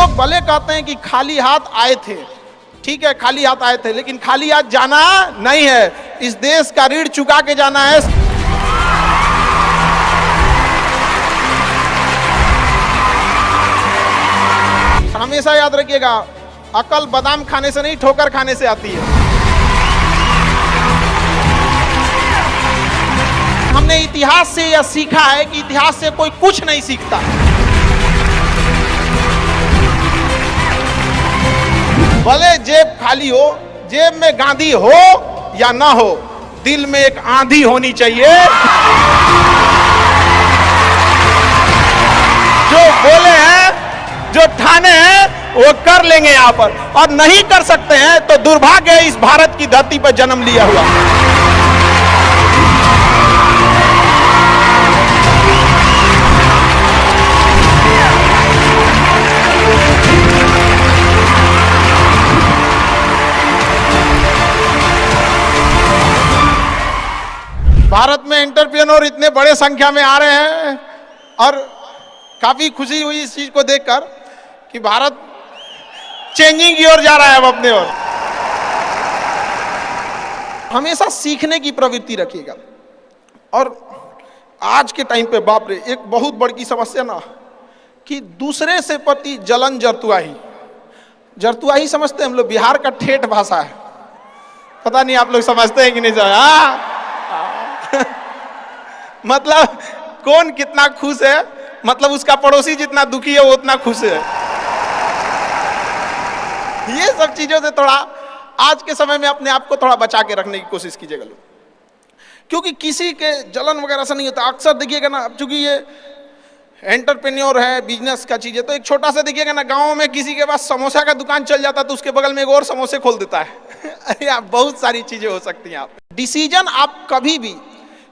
लोग भले कहते हैं कि खाली हाथ आए थे, ठीक है खाली हाथ आए थे, लेकिन खाली हाथ जाना नहीं है। इस देश का ऋण चुका के जाना है। हमेशा याद रखिएगा, अकल बादाम खाने से नहीं ठोकर खाने से आती है। हमने इतिहास से यह सीखा है कि इतिहास से कोई कुछ नहीं सीखता। भले जेब खाली हो, जेब में गांधी हो या ना हो, दिल में एक आंधी होनी चाहिए। जो बोले हैं, जो ठाने हैं, वो कर लेंगे यहाँ पर, और नहीं कर सकते हैं तो दुर्भाग्य है इस भारत की धरती पर जन्म लिया हुआ। भारत में एंटरप्रेन्योर इतने बड़े संख्या में आ रहे हैं और काफी खुशी हुई इस चीज को देखकर कि भारत चेंजिंग की ओर जा रहा है अब अपने ओर। हमेशा सीखने की प्रवृत्ति रखिएगा। और आज के टाइम पे बाप रे, एक बहुत बड़ी समस्या ना कि दूसरे से प्रति जलन जरतुआही। जरतुआही समझते हैं हम लोग, बिहार का ठेठ भाषा है। पता नहीं आप लोग समझते हैं कि नहीं समझ? मतलब कौन कितना खुश है, मतलब उसका पड़ोसी जितना दुखी है वो उतना खुश है। ये सब चीजों से थोड़ा आज के समय में अपने आप को थोड़ा बचा के रखने की कोशिश कीजिएगा लोग, क्योंकि किसी के जलन वगैरह से नहीं होता। अक्सर देखिएगा ना, चूंकि ये एंटरप्रेन्योर है, बिजनेस का चीज है, तो एक छोटा सा देखिएगा ना, गांव में किसी के पास समोसा का दुकान चल जाता है तो उसके बगल में एक और समोसे खोल देता है। अरे आप बहुत सारी चीजें हो सकती हैं। आप डिसीजन आप कभी भी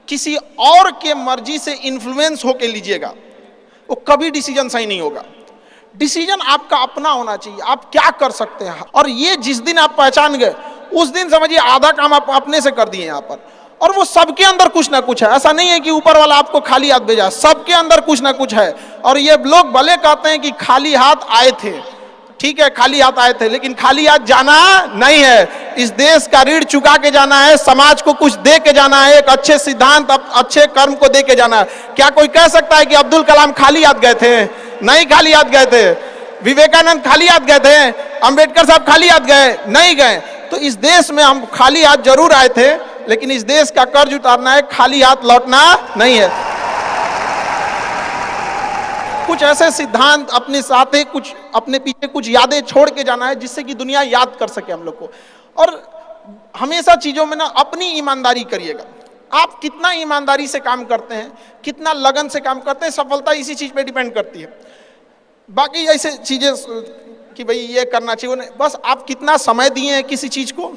किसी और के मर्जी से इन्फ्लुएंस होके लीजिएगा, वो कभी डिसीजन सही नहीं होगा। डिसीजन आपका अपना होना चाहिए, आप क्या कर सकते हैं। और ये जिस दिन आप पहचान गए, उस दिन समझिए आधा काम आप अपने से कर दिए यहाँ पर। और वो सबके अंदर कुछ ना कुछ है, ऐसा नहीं है कि ऊपर वाला आपको खाली हाथ भेजा, सबके अंदर कुछ ना कुछ है। और ये लोग भले कहते हैं कि खाली हाथ आए थे, ठीक है खाली हाथ आए थे, लेकिन खाली हाथ जाना नहीं है। इस देश का ऋण चुका के जाना है, समाज को कुछ दे के जाना है, एक अच्छे सिद्धांत, अच्छे कर्म को दे के जाना है। क्या कोई कह सकता है कि अब्दुल कलाम खाली हाथ गए थे? नहीं खाली हाथ गए थे। विवेकानंद खाली हाथ गए थे? अंबेडकर साहब खाली हाथ गए? नहीं गए। तो इस देश में हम खाली हाथ जरूर आए थे, लेकिन इस देश का कर्ज उतारना है, खाली हाथ लौटना नहीं है। कुछ ऐसे सिद्धांत अपने साथ है, कुछ अपने पीछे कुछ यादें छोड़ के जाना है, जिससे कि दुनिया याद कर सके हम लोग को। और हमेशा चीजों में ना अपनी ईमानदारी करिएगा। आप कितना ईमानदारी से काम करते हैं, कितना लगन से काम करते हैं, सफलता इसी चीज पे डिपेंड करती है। बाकी ऐसे चीजें कि भाई ये करना चाहिए, बस आप कितना समय दिए हैं किसी चीज को,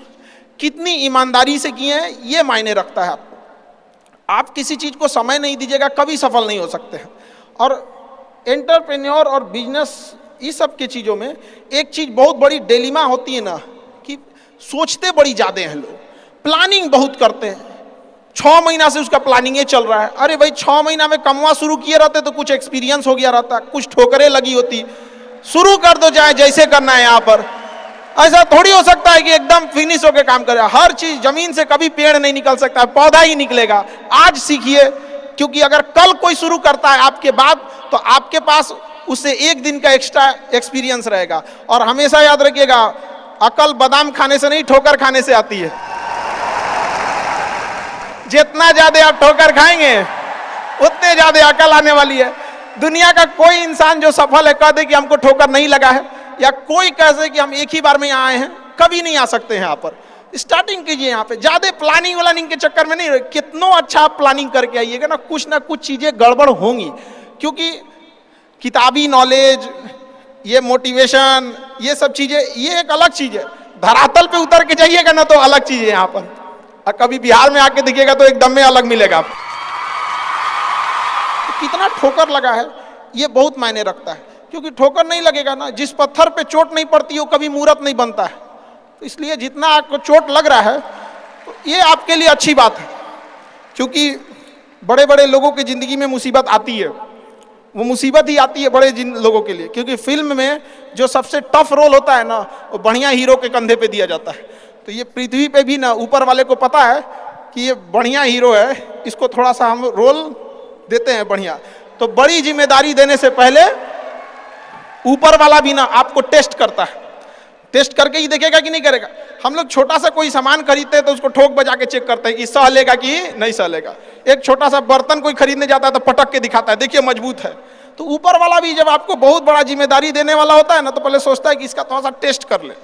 कितनी ईमानदारी से किए हैं, ये मायने रखता है आपको। आप किसी चीज को समय नहीं दीजिएगा, कभी सफल नहीं हो सकते हैं। और एंटरप्रेन्योर और बिजनेस, इस सब के चीज़ों में एक चीज़ बहुत बड़ी डिलेमा होती है ना, कि सोचते बड़ी ज़्यादा हैं लोग, प्लानिंग बहुत करते हैं। 6 महीना से उसका प्लानिंग चल रहा है। अरे भाई 6 महीना में कमवा शुरू किए रहते तो कुछ एक्सपीरियंस हो गया रहता, कुछ ठोकरें लगी होती। शुरू कर दो, चाहे जैसे करना है। यहाँ पर ऐसा थोड़ी हो सकता है कि एकदम फिनिश होकर काम करे। हर चीज़, जमीन से कभी पेड़ नहीं निकल सकता, पौधा ही निकलेगा। आज सीखिए, क्योंकि अगर कल कोई शुरू करता है आपके बाद, तो आपके पास उससे एक दिन का एक्स्ट्रा एक्सपीरियंस रहेगा। और हमेशा याद रखिएगा, अकल बादाम खाने से नहीं ठोकर खाने से आती है। जितना ज्यादा आप ठोकर खाएंगे, उतने ज्यादा अकल आने वाली है। दुनिया का कोई इंसान जो सफल है कह दे कि हमको ठोकर नहीं लगा है, या कोई कह दे कि हम एक ही बार में यहाँ आए हैं, कभी नहीं आ सकते हैं। यहाँ पर स्टार्टिंग कीजिए, यहाँ पे ज्यादा प्लानिंग व्लानिंग के चक्कर में नहीं। कितनों अच्छा आप प्लानिंग करके आइएगा ना, कुछ चीजें गड़बड़ होंगी। क्योंकि किताबी नॉलेज, ये मोटिवेशन, ये सब चीजें, ये एक अलग चीज है। धरातल पे उतर के जाइएगा ना तो अलग चीज है यहाँ पर। और कभी बिहार में आके दिखेगा तो एकदम में अलग मिलेगा। तो कितना ठोकर लगा है ये बहुत मायने रखता है, क्योंकि ठोकर नहीं लगेगा ना, जिस पत्थर पे चोट नहीं पड़ती वो कभी मूर्त नहीं बनता है। तो इसलिए जितना आपको चोट लग रहा है तो ये आपके लिए अच्छी बात है, क्योंकि बड़े बड़े लोगों की जिंदगी में मुसीबत आती है, वो मुसीबत ही आती है बड़े जिन लोगों के लिए, क्योंकि फिल्म में जो सबसे टफ रोल होता है ना, वो बढ़िया हीरो के कंधे पे दिया जाता है। तो ये पृथ्वी पे भी ना ऊपर वाले को पता है कि ये बढ़िया हीरो है, इसको थोड़ा सा हम रोल देते हैं बढ़िया। तो बड़ी जिम्मेदारी देने से पहले ऊपर वाला भी ना आपको टेस्ट करता है, टेस्ट करके ही देखेगा कि नहीं करेगा। हम लोग छोटा सा कोई सामान खरीदते हैं तो उसको ठोक बजा के चेक करते हैं कि सह लेगा कि नहीं सह लेगा। एक छोटा सा बर्तन कोई खरीदने जाता है तो पटक के दिखाता है, देखिए मजबूत है। तो ऊपर वाला भी जब आपको बहुत बड़ा जिम्मेदारी देने वाला होता है ना, तो पहले सोचता है कि इसका थोड़ा सा टेस्ट कर ले।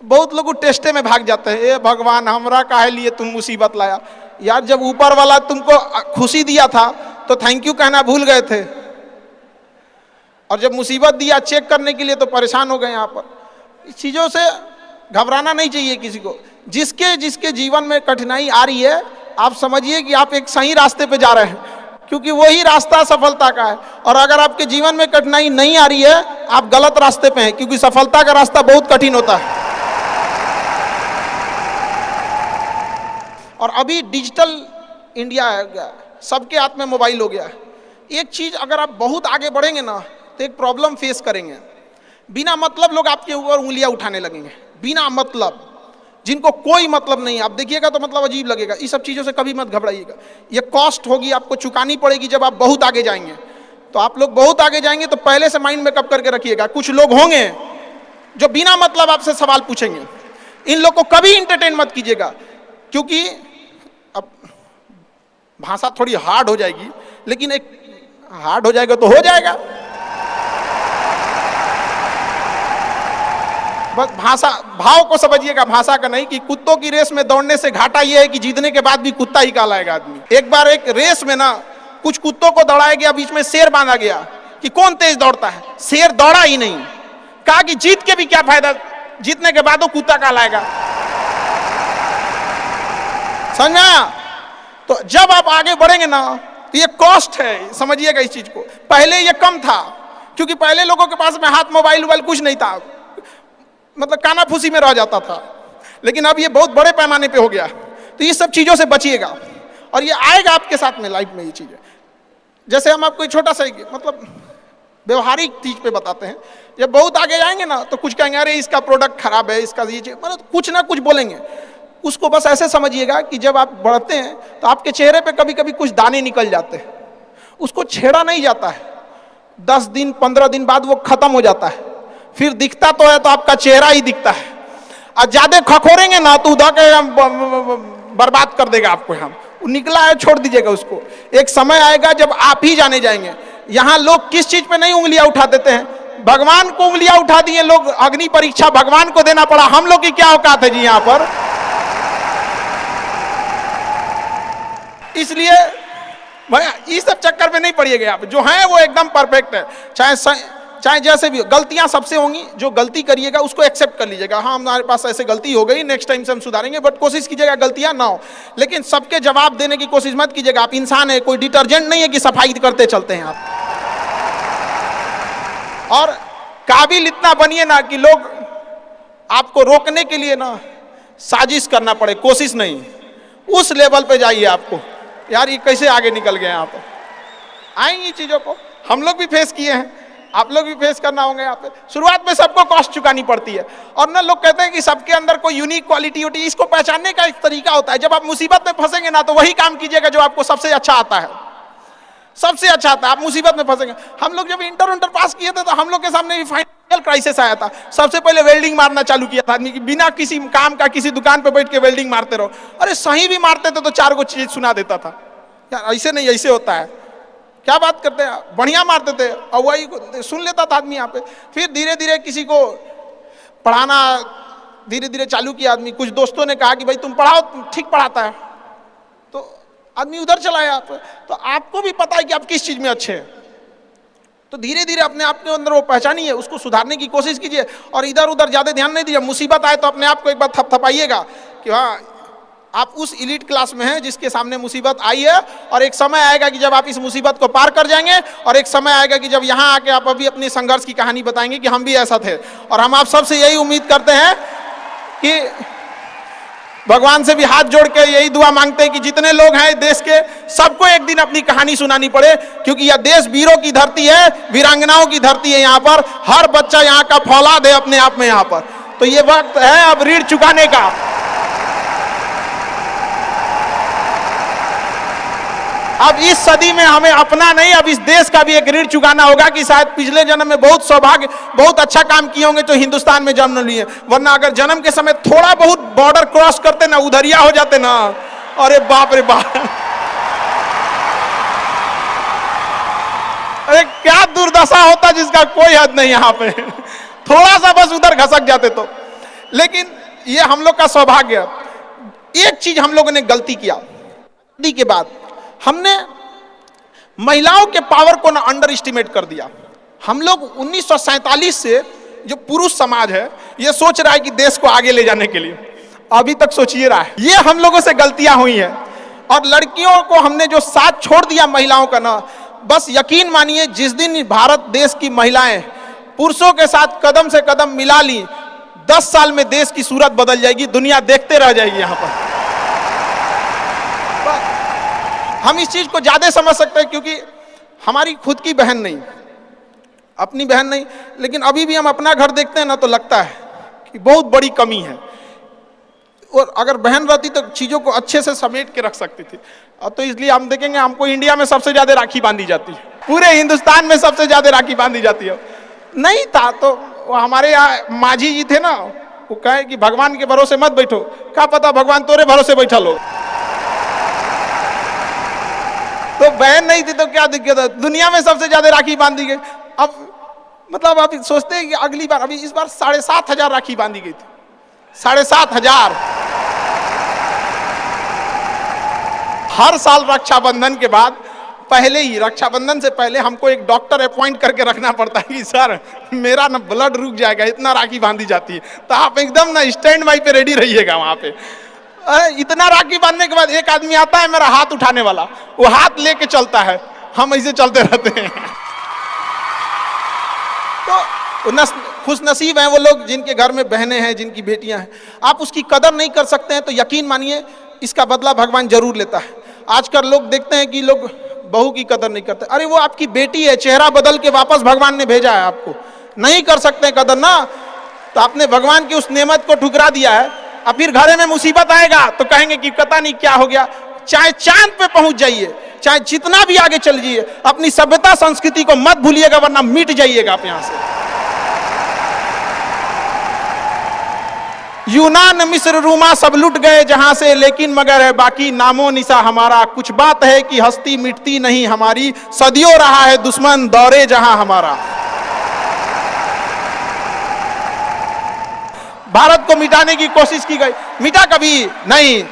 बहुत लोग टेस्टे में भाग जाते हैं, ए भगवान हमरा काहे लिए तुम मुसीबत लाया। यार जब ऊपर वाला तुमको खुशी दिया था तो थैंक यू कहना भूल गए थे, और जब मुसीबत दिया चेक करने के लिए तो परेशान हो गए। यहाँ पर इस चीज़ों से घबराना नहीं चाहिए किसी को। जिसके जिसके जीवन में कठिनाई आ रही है, आप समझिए कि आप एक सही रास्ते पे जा रहे हैं, क्योंकि वही रास्ता सफलता का है। और अगर आपके जीवन में कठिनाई नहीं आ रही है, आप गलत रास्ते पे हैं, क्योंकि सफलता का रास्ता बहुत कठिन होता है। और अभी डिजिटल इंडिया है गया, सबके हाथ में मोबाइल हो गया है। एक चीज अगर आप बहुत आगे बढ़ेंगे ना, तो एक प्रॉब्लम फेस करेंगे। बिना मतलब लोग आपके ऊपर उंगलियां उठाने लगेंगे, बिना मतलब, जिनको कोई मतलब नहीं। आप देखिएगा तो मतलब अजीब लगेगा। इस सब चीज़ों से कभी मत घबराइएगा। ये कॉस्ट होगी, आपको चुकानी पड़ेगी जब आप बहुत आगे जाएंगे। तो आप लोग बहुत आगे जाएंगे तो पहले से माइंड में कब करके रखिएगा, कुछ लोग होंगे जो बिना मतलब आपसे सवाल पूछेंगे। इन लोग को कभी इंटरटेन मत कीजिएगा, क्योंकि अब भाषा थोड़ी हार्ड हो जाएगी, लेकिन एक हार्ड हो जाएगा तो हो जाएगा। बस भाषा, भाव को समझिएगा, भाषा का नहीं। कि कुत्तों की रेस में दौड़ने से घाटा यह है कि जीतने के बाद भी कुत्ता ही कहलाएगा आदमी। एक बार एक रेस में ना कुछ कुत्तों को दौड़ाया गया, बीच में शेर बांधा गया कि कौन तेज दौड़ता है। शेर दौड़ा ही नहीं, कहा कि जीत के भी क्या फायदा, जीतने के बाद वो कुत्ता कहलाएगा। समझा? तो जब आप आगे बढ़ेंगे ना, तो ये कॉस्ट है, समझिएगा इस चीज को। पहले ये कम था, क्योंकि पहले लोगों के पास में हाथ मोबाइल वोबाइल कुछ नहीं था, मतलब कानाफूसी में रह जाता था। लेकिन अब ये बहुत बड़े पैमाने पे हो गया। तो ये सब चीज़ों से बचिएगा, और ये आएगा आपके साथ में लाइफ में ये चीज़ें। जैसे हम आपको छोटा सा मतलब व्यवहारिक चीज पे बताते हैं। जब बहुत आगे जाएंगे ना, तो कुछ कहेंगे अरे इसका प्रोडक्ट खराब है, इसका ये मतलब कुछ ना कुछ बोलेंगे। उसको बस ऐसे समझिएगा कि जब आप बढ़ते हैं तो आपके चेहरे पे कभी कभी कुछ दाने निकल जाते हैं, उसको छेड़ा नहीं जाता है। 10 दिन 15 दिन बाद वो खत्म हो जाता है, फिर दिखता तो है तो आपका चेहरा ही दिखता है। और ज्यादा खखोरेंगे ना तो उधर के बर्बाद कर देगा आपको। हम निकला है छोड़ दीजिएगा उसको। एक समय आएगा जब आप ही जाने जाएंगे। यहाँ लोग किस चीज पे नहीं उंगलियां उठा देते हैं, भगवान को उंगलियां उठा दिए लोग। अग्नि परीक्षा भगवान को देना पड़ा, हम लोग की क्या औकात है जी यहाँ पर। इसलिए भैया इस सब चक्कर में नहीं पड़िएगा आप। जो है वो एकदम परफेक्ट है, चाहे जैसे भी हो। गलतियां सबसे होंगी, जो गलती करिएगा उसको एक्सेप्ट कर लीजिएगा। हाँ हमारे पास ऐसे गलती हो गई, नेक्स्ट टाइम से हम सुधारेंगे, बट कोशिश कीजिएगा गलतियां ना हो। लेकिन सबके जवाब देने की कोशिश मत कीजिएगा। आप इंसान है, कोई डिटर्जेंट नहीं है कि सफाई करते चलते हैं आप। और काबिल इतना बनिए ना कि लोग आपको रोकने के लिए ना साजिश करना पड़े, कोशिश नहीं। उस लेवल पे जाइए। आपको यार ये कैसे आगे निकल गए यहाँ पर। आएंगी चीजों को हम लोग भी फेस किए हैं, आप लोग भी फेस करना होंगे। यहाँ पे शुरुआत में सबको कॉस्ट चुकानी पड़ती है। और ना लोग कहते हैं कि सबके अंदर कोई यूनिक क्वालिटी होती है। इसको पहचानने का एक तरीका होता है। जब आप मुसीबत में फंसेंगे ना, तो वही काम कीजिएगा जो आपको सबसे अच्छा आता है, सबसे अच्छा आता है। आप मुसीबत में फंसेंगे। हम लोग जब इंटर पास किए थे तो हम लोग के सामने भी फाइनेंशियल क्राइसिस आया था। सबसे पहले वेल्डिंग मारना चालू किया था आदमी की, बिना किसी काम का किसी दुकान पे बैठ के वेल्डिंग मारते रहो। अरे सही भी मारते थे तो 4 को चीज सुना देता था। यार ऐसे नहीं, ऐसे होता है, क्या बात करते हैं। बढ़िया मारते थे और वही सुन लेता था आदमी यहाँ पे। फिर धीरे धीरे किसी को पढ़ाना धीरे धीरे चालू किया आदमी। कुछ दोस्तों ने कहा कि भाई तुम पढ़ाओ, ठीक पढ़ाता है, तो आदमी उधर चला गया। तो आपको भी पता है कि आप किस चीज में अच्छे हैं। तो धीरे धीरे अपने आप के अंदर वो पहचानिए, उसको सुधारने की कोशिश कीजिए और इधर उधर ज्यादा ध्यान नहीं दीजिए। मुसीबत आए तो अपने आप को एक बार थपथपाइएगा कि हाँ आप उस एलीट क्लास में हैं जिसके सामने मुसीबत आई है। और एक समय आएगा कि जब आप इस मुसीबत को पार कर जाएंगे, और एक समय आएगा कि जब यहाँ आके आप अभी अपनी संघर्ष की कहानी बताएंगे कि हम भी ऐसा थे। और हम आप सबसे यही उम्मीद करते हैं भगवान से भी हाथ जोड़ के यही दुआ मांगते हैं कि जितने लोग हैं देश के, सबको एक दिन अपनी कहानी सुनानी पड़े, क्योंकि यह देश वीरों की धरती है, वीरांगनाओं की धरती है। यहाँ पर हर बच्चा यहाँ का फौलाद है अपने आप में यहाँ पर। तो ये वक्त है अब ऋण चुकाने का। अब इस सदी में हमें अपना नहीं, अब इस देश का भी एक ऋण चुकाना होगा कि शायद पिछले जन्म में बहुत सौभाग्य, बहुत अच्छा काम किए होंगे तो हिंदुस्तान में जन्म लिए, वरना अगर जन्म के समय थोड़ा बहुत बॉर्डर क्रॉस करते ना, उधरिया हो जाते ना, अरे बाप रे बाप, अरे क्या दुर्दशा होता जिसका कोई हद नहीं। यहाँ पे थोड़ा सा बस उधर घसक जाते तो। लेकिन ये हम लोग का सौभाग्य। एक चीज हम लोगों ने गलती किया के बाद, हमने महिलाओं के पावर को ना अंडर एस्टिमेट कर दिया। हम लोग 1947 से जो पुरुष समाज है ये सोच रहा है कि देश को आगे ले जाने के लिए, अभी तक सोचिए रहा है। ये हम लोगों से गलतियां हुई हैं। और लड़कियों को हमने जो साथ छोड़ दिया महिलाओं का ना, बस यकीन मानिए जिस दिन भारत देश की महिलाएं पुरुषों के साथ कदम से कदम मिला ली, 10 साल में देश की सूरत बदल जाएगी, दुनिया देखते रह जाएगी। यहाँ पर हम इस चीज को ज्यादा समझ सकते हैं क्योंकि हमारी खुद की बहन नहीं, अपनी बहन नहीं, लेकिन अभी भी हम अपना घर देखते हैं ना तो लगता है कि बहुत बड़ी कमी है। और अगर बहन रहती तो चीजों को अच्छे से समेट के रख सकती थी। अब तो इसलिए हम देखेंगे हमको इंडिया में सबसे ज्यादा राखी बांधी जाती है, पूरे हिंदुस्तान में सबसे ज्यादा राखी बांधी जाती है। नहीं था तो हमारे यहाँ माझी जी थे ना, वो कहे कि भगवान के भरोसे मत बैठो, क्या पता भगवान तोरे भरोसे बैठा लो। तो बहन नहीं थी तो क्या दिक्कत है, दुनिया में सबसे ज्यादा राखी बांधी गई। अब मतलब आप सोचते हैं कि अगली बार, अभी इस बार 7,500 राखी बांधी गई थी, 7,500। हर साल रक्षाबंधन के बाद, पहले ही रक्षाबंधन से पहले हमको एक डॉक्टर अपॉइंट करके रखना पड़ता है कि सर मेरा ना ब्लड रुक जाएगा, इतना राखी बांधी जाती है। तो आप एकदम ना स्टैंड बाई पे रेडी रहिएगा वहां पे। इतना राखी बांधने के बाद एक आदमी आता है मेरा हाथ उठाने वाला, वो हाथ लेके चलता है, हम ऐसे चलते रहते हैं। तो खुश नसीब हैं वो लोग जिनके घर में बहनें हैं, जिनकी बेटियां हैं। आप उसकी कदर नहीं कर सकते हैं तो यकीन मानिए इसका बदला भगवान जरूर लेता है। आजकल लोग देखते हैं कि लोग बहू की कदर नहीं करते। अरे वो आपकी बेटी है, चेहरा बदल के वापस भगवान ने भेजा है आपको, नहीं कर सकते कदर ना, तो आपने भगवान की उस नेमत को ठुकरा दिया है। अब फिर घरे में मुसीबत आएगा तो कहेंगे कि पता नहीं क्या हो गया। चाहे चांद पे पहुंच जाइए, चाहे जितना भी आगे चल जाइए, अपनी सभ्यता संस्कृति को मत भूलिएगा, वरना मिट जाइएगा आप यहां से। यूनान मिस्र रूमा सब लुट गए जहां से, लेकिन मगर है बाकी नामो निशा हमारा। कुछ बात है कि हस्ती मिटती नहीं हमारी, सदियों रहा है दुश्मन दौरे जहां हमारा। भारत को मिटाने की कोशिश की गई, मिटा कभी नहीं।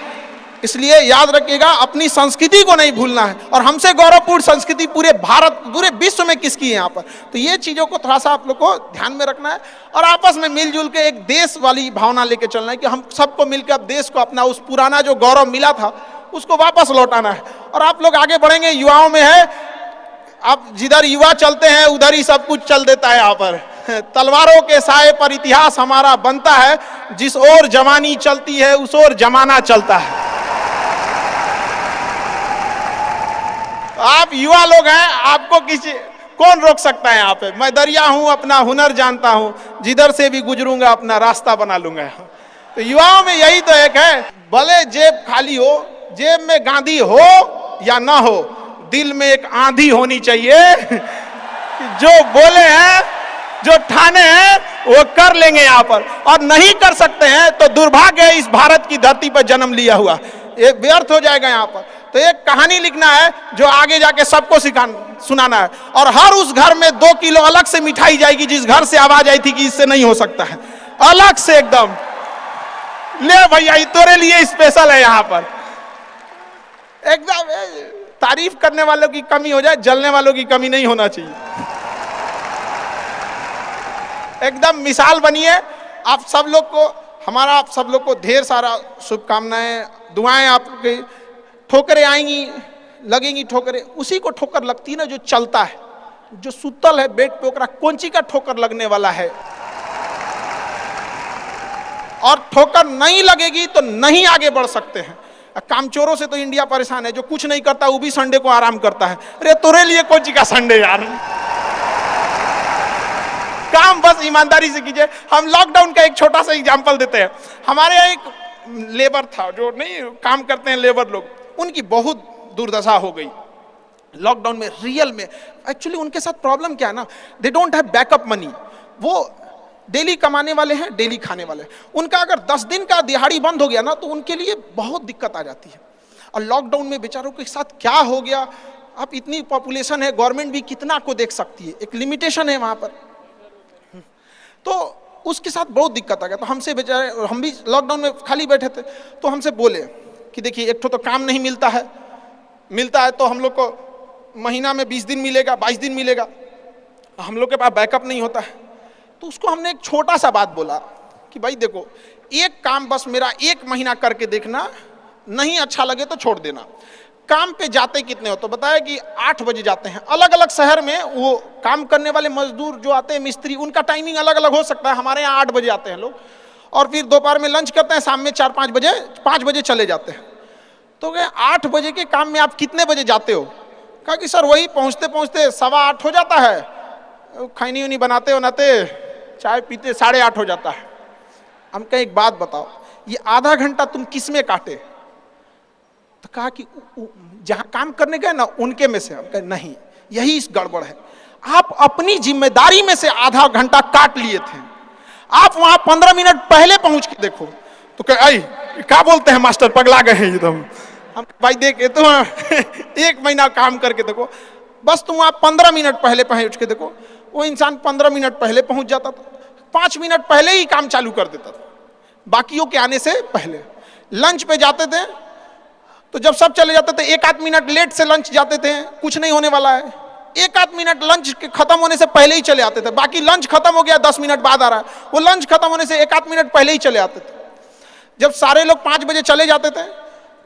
इसलिए याद रखिएगा अपनी संस्कृति को नहीं भूलना है। और हमसे गौरवपूर्ण संस्कृति पूरे भारत, पूरे विश्व में किसकी है यहाँ पर। तो ये चीजों को थोड़ा सा आप लोग को ध्यान में रखना है और आपस में मिलजुल के एक देश वाली भावना लेके चलना है कि हम सबको मिलकर अब देश को अपना उस पुराना जो गौरव मिला था उसको वापस लौटाना है। और आप लोग आगे बढ़ेंगे, युवाओं में है, आप जिधर युवा चलते हैं उधर ही सब कुछ चल देता है। यहाँ पर तलवारों के साए पर इतिहास हमारा बनता है, जिस ओर जवानी चलती है उस ओर जमाना चलता है। आप युवा लोग हैं, आपको किसी कौन रोक सकता है यहाँ पे। मैं दरिया हूं, अपना हुनर जानता हूं, जिधर से भी गुजरूंगा अपना रास्ता बना लूंगा। तो युवाओं में यही तो एक है, भले जेब खाली हो, जेब में गांधी हो या ना हो, दिल में एक आंधी होनी चाहिए। जो बोले हैं, जो ठाने हैं वो कर लेंगे यहाँ पर, और नहीं कर सकते हैं तो दुर्भाग्य है इस भारत की धरती पर जन्म लिया हुआ, ये व्यर्थ हो जाएगा यहाँ पर। तो एक कहानी लिखना है जो आगे जाके सबको सुनाना है। और हर उस घर में 2 किलो अलग से मिठाई जाएगी जिस घर से आवाज आई थी कि इससे नहीं हो सकता है, अलग से एकदम ले भैया ये तेरे लिए स्पेशल है। यहाँ पर एकदम तारीफ करने वालों की कमी हो जाए, जलने वालों की कमी नहीं होना चाहिए। एकदम मिसाल बनिए। आप सब लोग को, हमारा आप सब लोग को ढेर सारा शुभकामनाएं, दुआएं। आपके ठोकरें आएंगी, लगेंगी ठोकरें, उसी को ठोकर लगती है ना जो चलता है, जो सुतल है बेड पे, ओकरा कौंची का ठोकर लगने वाला है। और ठोकर नहीं लगेगी तो नहीं आगे बढ़ सकते हैं। कामचोरों से तो इंडिया परेशान है, जो कुछ नहीं करता वो भी संडे को आराम करता है। अरे तोरे लिए कौन सी का संडे यार, काम बस ईमानदारी से कीजिए। हम लॉकडाउन का एक छोटा सा एग्जांपल देते हैं। हमारे यहाँ एक लेबर था, जो नहीं काम करते हैं लेबर लोग, उनकी बहुत दुर्दशा हो गई लॉकडाउन में। रियल में एक्चुअली उनके साथ प्रॉब्लम क्या है ना, they don't have backup money. वो डेली कमाने वाले हैं, डेली खाने वाले हैं। उनका अगर 10 दिन का दिहाड़ी बंद हो गया ना तो उनके लिए बहुत दिक्कत आ जाती है। और लॉकडाउन में बेचारों के साथ क्या हो गया, आप इतनी पॉपुलेशन है, गवर्नमेंट भी कितना को देख सकती है, एक लिमिटेशन है वहां पर। तो उसके साथ बहुत दिक्कत आ गया। तो हमसे बेचारे, हम भी लॉकडाउन में खाली बैठे थे, तो हमसे बोले कि देखिए एक तो काम नहीं मिलता है, मिलता है तो हम लोग को महीना में 20 दिन मिलेगा, 22 दिन मिलेगा, हम लोग के पास बैकअप नहीं होता है। तो उसको हमने एक छोटा सा बात बोला कि भाई देखो, एक काम बस मेरा 1 महीना करके देखना, नहीं अच्छा लगे तो छोड़ देना। काम पे जाते कितने हो, तो बताया कि 8 बजे जाते हैं। अलग अलग शहर में वो काम करने वाले मजदूर जो आते हैं, मिस्त्री, उनका टाइमिंग अलग अलग हो सकता है। हमारे यहाँ 8 बजे आते हैं लोग, और फिर दोपहर में लंच करते हैं, शाम में 4-5 बजे 5 बजे चले जाते हैं। तो कहे 8 बजे के काम में आप कितने बजे जाते हो? कहा कि सर वही पहुँचते पहुँचते 7:15 हो जाता है, खैनी उनी बनाते बनाते चाय पीते 8:30 हो जाता है। हम कहे एक बात बताओ, ये आधा घंटा तुम किस में काटे? तो कहा कि जहां काम करने गए ना उनके में से। हम कहे नहीं, यही इस गड़बड़ है। आप अपनी जिम्मेदारी में से आधा घंटा काट लिए थे, आप वहां 15 मिनट पहले पहुंच के देखो। तो कहे आई क्या बोलते हैं मास्टर, पगला गए हैं एकदम। हम भाई देख तुम 1 महीना काम करके देखो, बस तुम वहां 15 मिनट पहले पहुंच के देखो। वो इंसान 15 मिनट पहले पहुंच जाता था, 5 मिनट पहले ही काम चालू कर देता था, बाकियों के आने से पहले। लंच पे जाते थे तो जब सब चले जाते थे 1-8 मिनट लेट से लंच जाते थे, कुछ नहीं होने वाला है। 1-8 मिनट लंच के खत्म होने से पहले ही चले आते थे। बाकी लंच खत्म हो गया 10 मिनट बाद आ रहा है, वो लंच खत्म होने से 1-8 मिनट पहले ही चले आते थे। जब सारे लोग 5 बजे चले जाते थे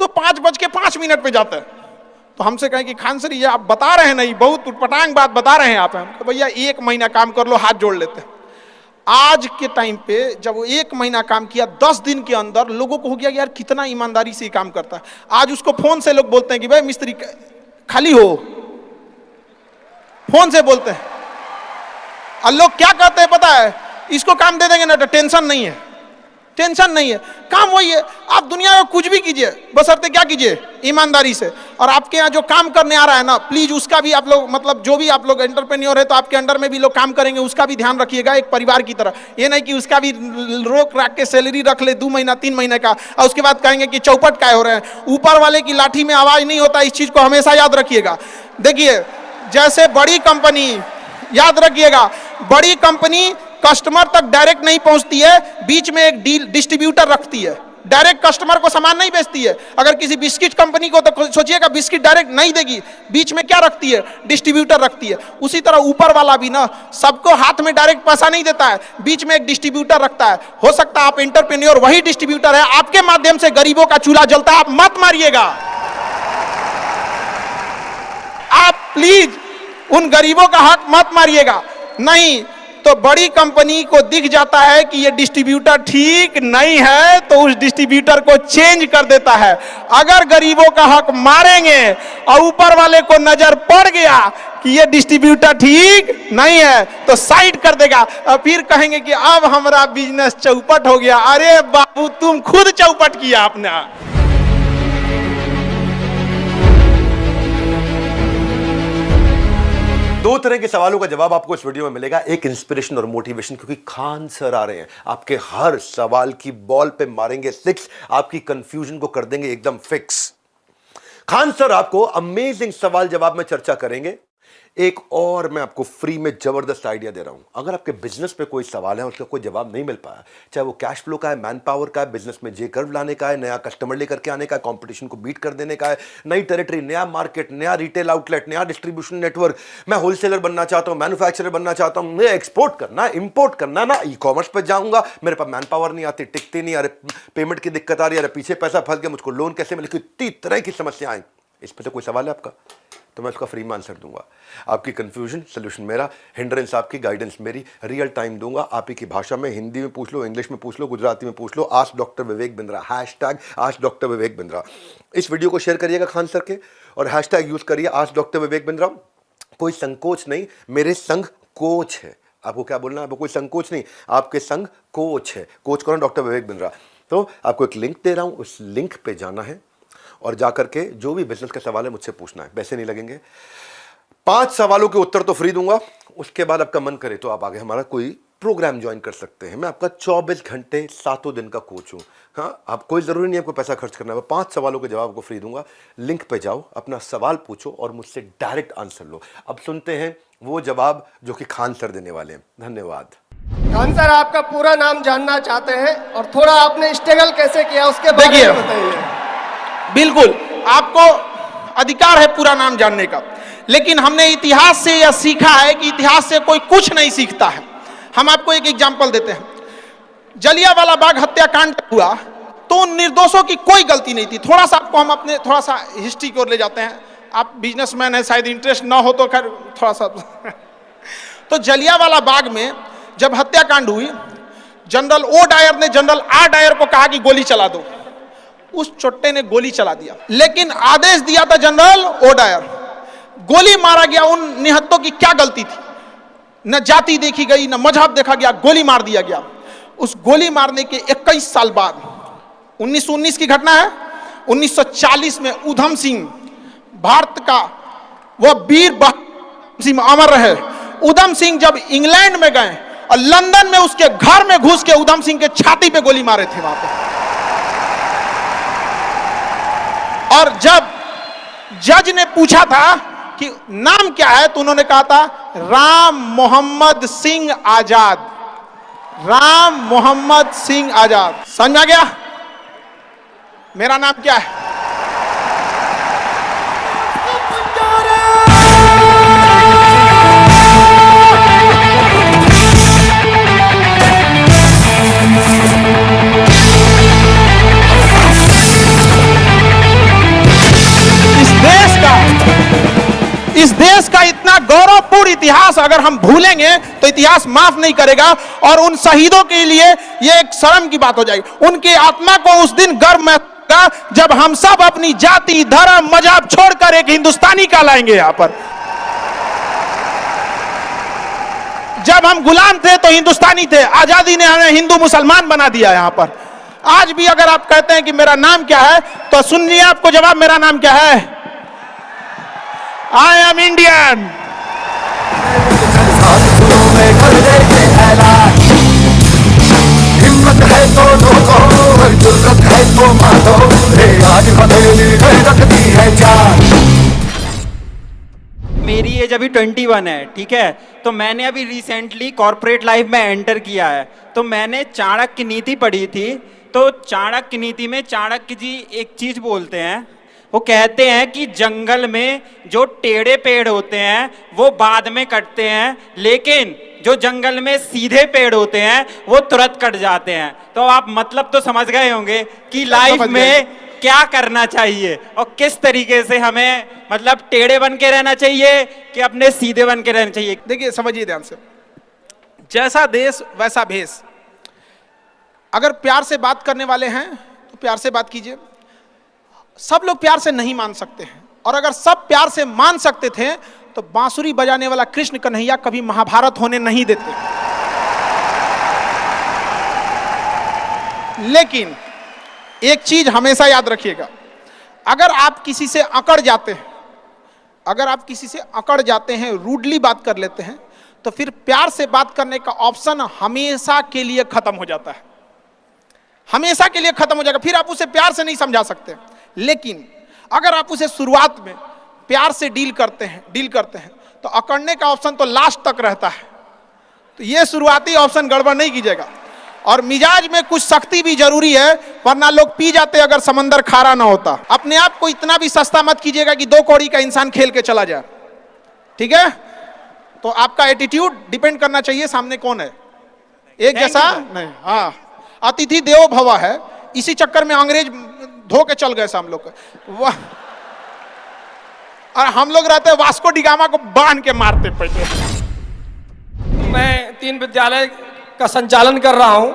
तो 5:05 पे जाते हैं। तो हमसे कहें कि खान सर ये आप बता रहे हैं नहीं, बहुत उटपटांग बात बता रहे हैं आप। हम भैया 1 महीना काम कर लो, हाथ जोड़ लेते हैं। आज के टाइम पे जब वो 1 महीना काम किया, 10 दिन के अंदर लोगों को हो गया यार कितना ईमानदारी से काम करता है। आज उसको फोन से लोग बोलते हैं कि भाई मिस्त्री खाली हो, फोन से बोलते हैं। और लोग क्या कहते हैं पता है, इसको काम दे देंगे ना तो टेंशन नहीं है, टेंशन नहीं है, काम वही है। आप दुनिया में कुछ भी कीजिए, बशर्ते क्या कीजिए, ईमानदारी से। और आपके यहाँ जो काम करने आ रहा है ना, प्लीज उसका भी आप लोग, मतलब जो भी आप लोग एंटरप्रेन्योर है तो आपके अंडर में भी लोग काम करेंगे, उसका भी ध्यान रखिएगा एक परिवार की तरह। ये नहीं कि उसका भी रोक राख के सैलरी रख ले 2 महीना 3 महीने का, और उसके बाद कहेंगे कि चौपट काय हो रहे हैं। ऊपर वाले की लाठी में आवाज नहीं होता, इस चीज को हमेशा याद रखिएगा। देखिए जैसे बड़ी कंपनी, याद रखिएगा, बड़ी कंपनी कस्टमर तक डायरेक्ट नहीं पहुंचती है, बीच में एक डिस्ट्रीब्यूटर रखती है, डायरेक्ट कस्टमर को सामान नहीं बेचती है। अगर किसी बिस्किट कंपनी को तो सोचिएगा बिस्किट डायरेक्ट नहीं देगी, बीच में क्या रखती है, डिस्ट्रीब्यूटर रखती है। उसी तरह ऊपर वाला भी ना सबको हाथ में डायरेक्ट पैसा नहीं देता है, बीच में एक डिस्ट्रीब्यूटर रखता है। हो सकता है आप एंटरप्रेन्योर वही डिस्ट्रीब्यूटर है, आपके माध्यम से गरीबों का चूल्हा जलता है। आप मत मारिएगा, आप प्लीज उन गरीबों का हक मत मारिएगा। नहीं तो बड़ी कंपनी को दिख जाता है कि ये डिस्ट्रीब्यूटर ठीक नहीं है तो उस डिस्ट्रीब्यूटर को चेंज कर देता है। अगर गरीबों का हक मारेंगे और ऊपर वाले को नजर पड़ गया कि ये डिस्ट्रीब्यूटर ठीक नहीं है तो साइड कर देगा, और फिर कहेंगे कि अब हमारा बिजनेस चौपट हो गया। अरे बाबू तुम खुद चौपट किया अपना। दो तरह के सवालों का जवाब आपको इस वीडियो में मिलेगा, एक इंस्पिरेशन और मोटिवेशन, क्योंकि खान सर आ रहे हैं, आपके हर सवाल की बॉल पे मारेंगे 6, आपकी कंफ्यूजन को कर देंगे एकदम फिक्स। खान सर आपको अमेजिंग सवाल जवाब में चर्चा करेंगे। एक और मैं आपको फ्री में जबरदस्त आइडिया दे रहा हूं। अगर आपके बिजनेस पे कोई सवाल है, उसका कोई जवाब नहीं मिल पाया, चाहे वो कैश फ्लो का है, मैन पावर का है, बिजनेस में जे कर्व लाने का है, नया कस्टमर लेकर के आने का है, कंपटीशन को बीट कर देने का है, नई टेरिटरी, नया मार्केट, नया रिटेल आउटलेट, नया डिस्ट्रीब्यूशन नेटवर्क, मैं होलसेलर बनना चाहता हूं, मैन्युफैक्चरर बनना चाहता हूं, मैं एक्सपोर्ट करना है, इंपोर्ट करना है, ना ई कॉमर्स पर जाऊंगा, मेरे पास मैन पावर नहीं आती, टिकती नहीं, अरे पेमेंट की दिक्कत आ रही है, अरे पीछे पैसा फंस गया, मुझको लोन कैसे मिले, कितनी तरह की समस्याएं। इस पे से कोई सवाल है आपका? तो मैं उसका फ्री में आंसर दूंगा। आपकी कंफ्यूजन सोल्यूशन मेरा, हिंड्रेंस आपकी, गाइडेंस मेरी, रियल टाइम दूंगा आप ही की भाषा में। हिंदी में पूछ लो, इंग्लिश में पूछ लो, गुजराती में पूछ लो। Ask doctor Vivek Bindra, hashtag ask doctor Vivek Bindra. इस वीडियो को शेयर करिएगा खान सर के और हैशटैग यूज करिए आस्क डॉक्टर विवेक बिंद्रा। कोई संकोच नहीं, मेरे संग कोच है। आपको क्या बोलना है? आपको कोई संकोच नहीं, आपके संग कोच है। कोच कौन? डॉक्टर विवेक बिंद्रा। तो आपको एक लिंक दे रहा हूं, उस लिंक पे जाना है और जाकर के जो भी बिजनेस का सवाल है मुझसे पूछना है। पैसे नहीं लगेंगे। 5 सवालों के उत्तर तो फ्री दूंगा। उसके बाद आपका मन करे तो आप आगे हमारा कोई प्रोग्राम ज्वाइन कर सकते हैं। मैं आपका 24 घंटे 7 दिन का कोच हूं। हाँ, आप कोई जरूरी नहीं आपको पैसा खर्च करना है। 5 सवालों के जवाब को फ्री दूंगा। लिंक पे जाओ, अपना सवाल पूछो और मुझसे डायरेक्ट आंसर लो। अब सुनते हैं वो जवाब जो कि खान सर देने वाले हैं। धन्यवाद। खान सर, आपका पूरा नाम जानना चाहते हैं और थोड़ा आपने स्ट्रगल कैसे किया उसके बारे देखिए, में बताइए। बिल्कुल आपको अधिकार है पूरा नाम जानने का, लेकिन हमने इतिहास से यह सीखा है कि इतिहास से कोई कुछ नहीं सीखता है। हम आपको एक एग्जाम्पल देते हैं। जलियांवाला बाग हत्याकांड हुआ तो उन निर्दोषों की कोई गलती नहीं थी। थोड़ा सा आपको हम अपने थोड़ा सा हिस्ट्री की ओर ले जाते हैं। आप बिजनेसमैन हैं, शायद इंटरेस्ट ना हो तो खैर थोड़ा सा तो जलियांवाला बाग में जब हत्याकांड हुई, जनरल ओ डायर ने जनरल आर डायर को कहा कि गोली चला दो। उस चोट्टे ने गोली चला दिया, लेकिन आदेश दिया था जनरल ओ डायर। गोली मारा गया। उन निहत्तों की क्या गलती थी? न जाति देखी गई, न मजहब देखा गया, गोली मार दिया गया। उस गोली मारने के 21 साल बाद 1919 की घटना है। 1940 में उधम सिंह, भारत का वह वीर सिंह अमर रहे। उधम सिंह जब इंग्लैंड में गए और लंदन में उसके घर में घुस के उधम सिंह के छाती पे गोली मारे थे वहां पे। और जब जज ने पूछा था कि नाम क्या है, तो उन्होंने कहा था राम मोहम्मद सिंह आजाद। राम मोहम्मद सिंह आजाद। समझ में आ गया मेरा नाम क्या है? इस देश का इतना गौरवपूर्ण इतिहास अगर हम भूलेंगे तो इतिहास माफ नहीं करेगा। और उन शहीदों के लिए यह एक शर्म की बात हो जाएगी। उनकी आत्मा को उस दिन गर्व महसूस होगा जब हम सब अपनी जाति, धर्म, मजहब छोड़कर एक हिंदुस्तानी कहलाएंगे। यहां पर जब हम गुलाम थे तो हिंदुस्तानी थे। आजादी ने हमें हिंदू मुसलमान बना दिया। यहां पर आज भी अगर आप कहते हैं कि मेरा नाम क्या है, तो सुनिए आपको जवाब, मेरा नाम क्या है? I am Indian. हिम्मत है तो ठोको, जुर्रत है तो मारो, आज हथेली रखती है जान। मेरी एज अभी 21 है, ठीक है। तो मैंने अभी रिसेंटली कॉर्पोरेट लाइफ में एंटर किया है। तो मैंने चाणक्य नीति पढ़ी थी। तो चाणक्य नीति में चाणक्य जी एक चीज बोलते हैं। वो कहते हैं कि जंगल में जो टेढ़े पेड़ होते हैं वो बाद में कटते हैं, लेकिन जो जंगल में सीधे पेड़ होते हैं वो तुरंत कट जाते हैं। तो आप मतलब तो समझ गए होंगे कि लाइफ में क्या करना चाहिए और किस तरीके से हमें मतलब टेढ़े बन के रहना चाहिए कि अपने सीधे बन के रहना चाहिए। देखिए, समझिए ध्यान से। जैसा देश वैसा भेष। अगर प्यार से बात करने वाले हैं तो प्यार से बात कीजिए। सब लोग प्यार से नहीं मान सकते हैं, और अगर सब प्यार से मान सकते थे तो बांसुरी बजाने वाला कृष्ण कन्हैया कभी महाभारत होने नहीं देते। लेकिन एक चीज हमेशा याद रखिएगा, अगर आप किसी से अकड़ जाते हैं, अगर आप किसी से अकड़ जाते हैं, रूडली बात कर लेते हैं, तो फिर प्यार से बात करने का ऑप्शन हमेशा के लिए खत्म हो जाता है। हमेशा के लिए खत्म हो जाएगा। फिर आप उसे प्यार से नहीं समझा सकते। लेकिन अगर आप उसे शुरुआत में प्यार से डील करते हैं तो अकड़ने का ऑप्शन तो लास्ट तक रहता है। तो ये शुरुआती ऑप्शन गड़बड़ नहीं कीजिएगा। और मिजाज में कुछ सख्ती भी जरूरी है, वरना लोग पी जाते अगर समंदर खारा ना होता। अपने आप को इतना भी सस्ता मत कीजिएगा कि 2 कौड़ी का इंसान खेल के चला जाए, ठीक है। तो आपका एटीट्यूड डिपेंड करना चाहिए सामने कौन है, एक जैसा नहीं। हाँ, अतिथि देवो भव है। इसी चक्कर में अंग्रेज धो के चल गए हम लोग। और हम लोग रहते हैं वास्को डिगामा को बांध के मारते पहले। मैं 3 विद्यालय का संचालन कर रहा हूं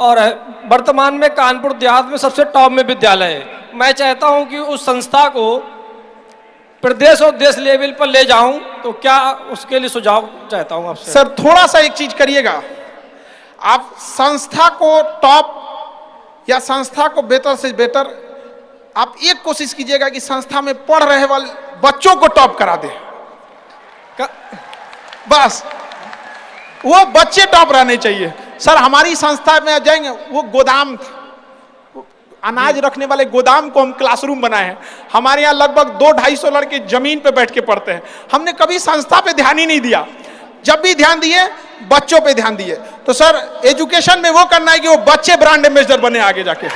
और वर्तमान में कानपुर देहात में सबसे टॉप में विद्यालय है। मैं चाहता हूं कि उस संस्था को प्रदेश और देश लेवल पर ले जाऊं, तो क्या उसके लिए सुझाव चाहता हूं आपसे। सर थोड़ा सा एक चीज करिएगा, आप संस्था को टॉप या संस्था को बेहतर से बेहतर आप एक कोशिश कीजिएगा कि संस्था में पढ़ रहे वाले बच्चों को टॉप करा दे। बस वो बच्चे टॉप रहने चाहिए। सर हमारी संस्था में जाएंगे, वो गोदाम था, अनाज रखने वाले गोदाम को हम क्लासरूम बनाए हैं। हमारे यहाँ लगभग 200-250 लड़के जमीन पे बैठ के पढ़ते हैं। हमने कभी संस्था पे ध्यान ही नहीं दिया, जब भी ध्यान दिए बच्चों पे ध्यान दिए। तो सर एजुकेशन में वो करना है कि वो बच्चे ब्रांड एम्बेसडर बने आगे जाके।